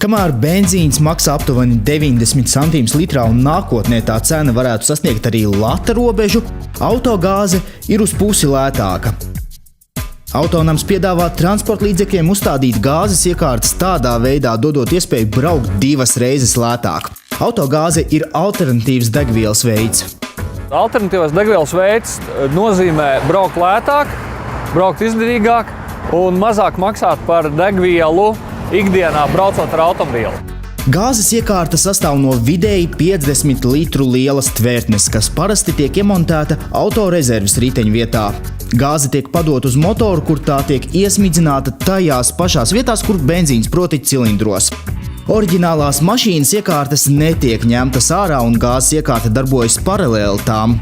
Kamēr benzīns maksā aptuveni 90 centīmus litrā un nākotnē tā cena varētu sasniegt arī lata robežu, autogāze ir uz pusi lētāka. Autonams piedāvā transporta līdzekļiem uzstādīt gāzes iekārtas tādā veidā, dodot iespēju braukt 2 reizes lētāk. Autogāze ir alternatīvs degvielas veids. Alternatīvais degvielas veids nozīmē braukt lētāk, braukt izdevīgāk un mazāk maksāt par degvielu ikdienā braucot ar automobīlu. Gāzes iekārta sastāv no vidēji 50 litru lielas tvertnes, kas parasti tiek iemontēta autorezerves riteņu vietā. Gāze tiek padota uz motoru, kur tā tiek iesmidzināta tajās pašās vietās, kur benzīns, proti cilindros. Oriģinālās mašīnas iekārtas netiek ņemtas ārā un gāzes iekārta darbojas paralēli tām.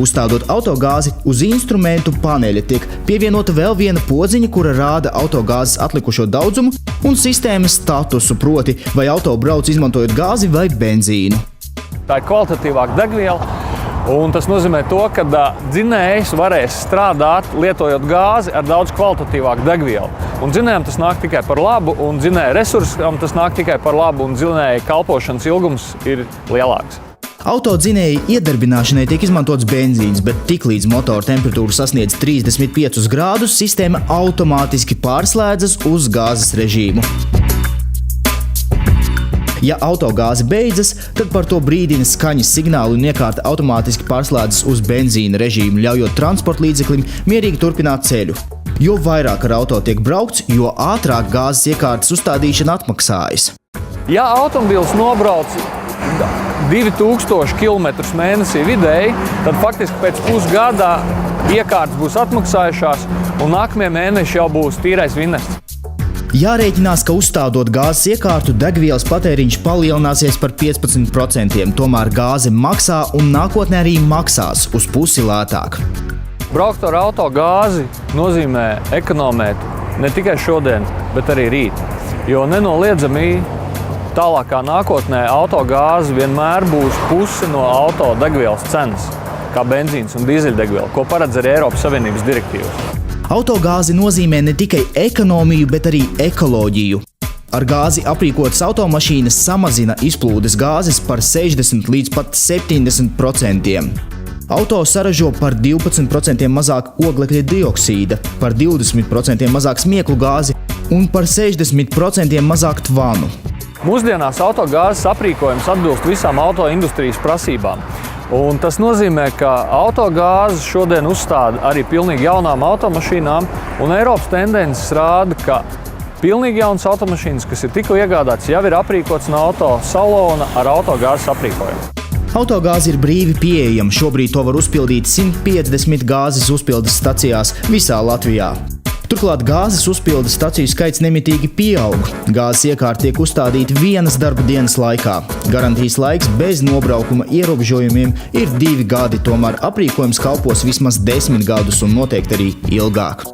Uzstādot autogāzi, uz instrumentu paneļa tiek pievienota vēl viena podziņa, kura rāda autogāzes atlikušo daudzumu un sistēmas statusu, proti, vai auto brauc izmantojot gāzi vai benzīnu. Tā ir kvalitatīvāka degviela, un tas nozīmē to, ka dzinējs varēs strādāt lietojot gāzi ar daudz kvalitatīvāku degvielu. Un dzinējam tas nāk tikai par labu, un dzinēja resursam tas nāk tikai par labu, un dzinēja kalpošanas ilgums ir lielāks. Autodzinēja iedarbināšanai tiek izmantots benzīns, bet tiklīdz motora temperatūra sasniedz 35 grādus, sistēma automātiski pārslēdzas uz gāzes režīmu. Ja autogāze beidzas, tad par to brīdina skaņas signāli un iekārta automātiski pārslēdzas uz benzīna režīmu, ļaujot transporta līdzeklim mierīgi turpināt ceļu. Jo vairāk ar auto tiek braukts, jo ātrāk gāzes iekārtas uzstādīšana atmaksājas. Ja automobīls nobrauc 2000 km mēnesī vidēji, tad faktiski pēc pusgada iekārtas būs atmaksājušās un nākamie mēneši jau būs tīrais vinests. Jārēķinās, ka uzstādot gāzes iekārtu, degvielas patēriņš palielināsies par 15%, tomēr gāze maksā un nākotnē arī maksās uz pusi lētāk. Braukt ar autogāzi nozīmē ekonomēt ne tikai šodien, bet arī rīt, jo nenoliedzami tālākā nākotnē autogāze vienmēr būs pusi no auto degvielas cenas, kā benzīns un dīzeļdegviela, ko paredz arī Eiropas Savienības direktīvas. Autogāze nozīmē ne tikai ekonomiju, bet arī ekoloģiju. Ar gāzi aprīkotas automašīnas samazina izplūdes gāzes par 60 līdz pat 70%. Auto saražo par 12% mazāk oglekļa dioksīda, par 20% mazāk smieklu gāzi un par 60% mazāk tvanu. Mūsdienās autogāzes aprīkojums atbilst visām autoindustrijas prasībām. Un tas nozīmē, ka autogāzes šodien uzstāda arī pilnīgi jaunām automašīnām, un Eiropas tendences rāda, ka pilnīgi jaunas automašīnas, kas ir tikko iegādātas, jau ir aprīkotas no auto salona ar autogāzes aprīkojumu. Autogāze ir brīvi pieejama. Šobrīd to var uzpildīt 150 gāzes uzpildes stacijās visā Latvijā. Turklāt gāzes uzpildes staciju skaits nemitīgi pieaug. Gāzes iekārta tiek uzstādīta 1 darba dienas laikā. Garantijas laiks bez nobraukuma ierobežojumiem ir 2 gadi, tomēr aprīkojums kalpos vismaz 10 gadus un noteikti arī ilgāk.